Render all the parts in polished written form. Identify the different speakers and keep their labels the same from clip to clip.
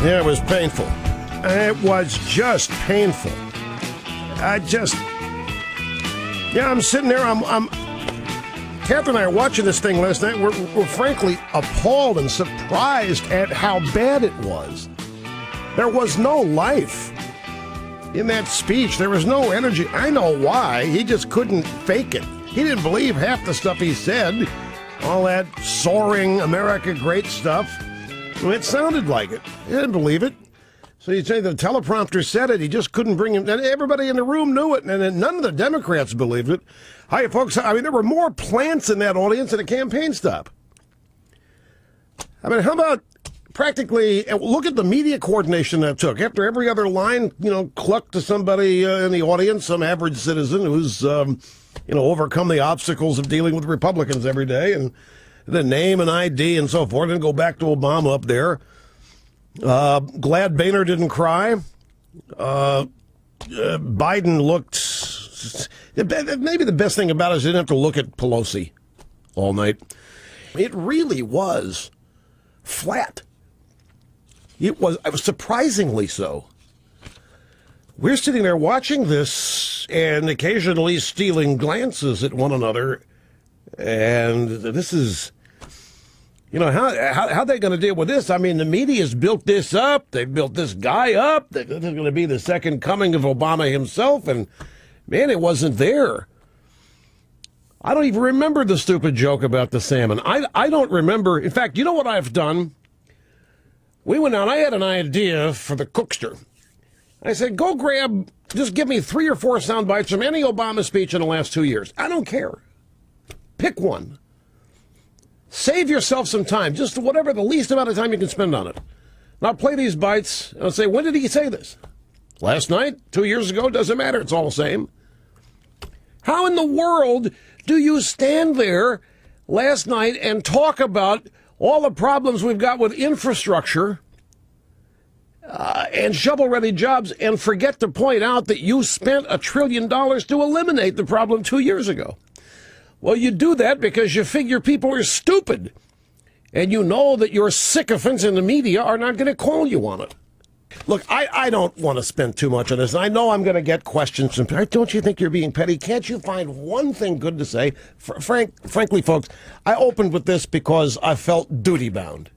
Speaker 1: Yeah, it was painful. It was just painful. I'm sitting there, Catherine and I are watching this thing last night. We're frankly appalled and surprised at how bad it was. There was no life in that speech. There was no energy. I know why. He just couldn't fake it. He didn't believe half the stuff he said. All that soaring America great stuff. It sounded like it. He didn't believe it. So you say the teleprompter said it. He just couldn't bring him. And everybody in the room knew it. And none of the Democrats believed it. Hi, folks. I mean, there were more plants in that audience at a campaign stop. I mean, how about practically look at the media coordination that took. After every other line, clucked to somebody in the audience, some average citizen who's, overcome the obstacles of dealing with Republicans every day, and the name and ID and so forth, and go back to Obama up there. Glad Boehner didn't cry. Biden looked... Maybe the best thing about it is he didn't have to look at Pelosi all night. It really was flat. It was surprisingly so. We're sitting there watching this and occasionally stealing glances at one another. And this is, how are they going to deal with this? I mean, the media's built this up. They built this guy up. This is going to be the second coming of Obama himself. And, man, it wasn't there. I don't even remember the stupid joke about the salmon. I don't remember. In fact, you know what I've done? We went out. I had an idea for the cookster. I said, just give me 3 or 4 sound bites from any Obama speech in the last 2 years. I don't care. Pick one. Save yourself some time, just whatever the least amount of time you can spend on it. And I'll play these bites, and I'll say, when did he say this? Last night? 2 years ago? Doesn't matter. It's all the same. How in the world do you stand there last night and talk about all the problems we've got with infrastructure and shovel-ready jobs and forget to point out that you spent $1 trillion to eliminate the problem 2 years ago? Well, you do that because you figure people are stupid, and you know that your sycophants in the media are not going to call you on it. Look, I don't want to spend too much on this. I know I'm going to get questions from, don't you think you're being petty? Can't you find one thing good to say? Frankly, folks, I opened with this because I felt duty-bound.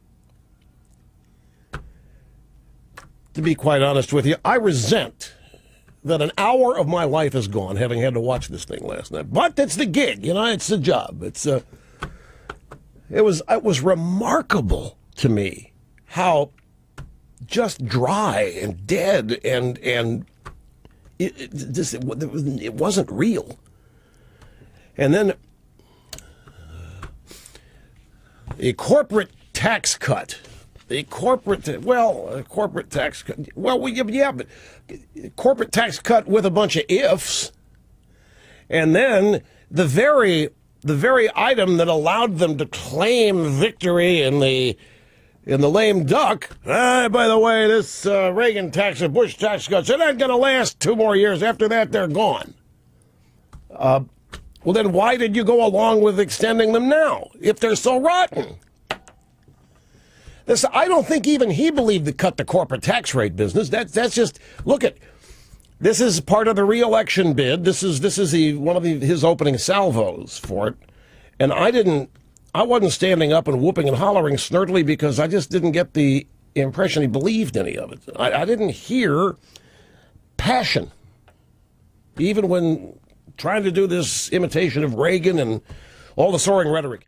Speaker 1: To be quite honest with you, I resent that an hour of my life is gone having had to watch this thing last night. But it's the gig, it's the job. It was remarkable to me how just dry and dead and it wasn't real. And then a corporate tax cut. A corporate tax cut. Well, yeah, but corporate tax cut with a bunch of ifs. And then the very item that allowed them to claim victory in the lame duck. By the way, this Reagan tax and Bush tax cuts, they're not going to last 2 more years. After that, they're gone. Well, then why did you go along with extending them now if they're so rotten? I don't think even he believed to cut the corporate tax rate business. That's just, look at, this is part of the re-election bid. This is one of his opening salvos for it. And I wasn't standing up and whooping and hollering snartily because I just didn't get the impression he believed any of it. I didn't hear passion, even when trying to do this imitation of Reagan and all the soaring rhetoric.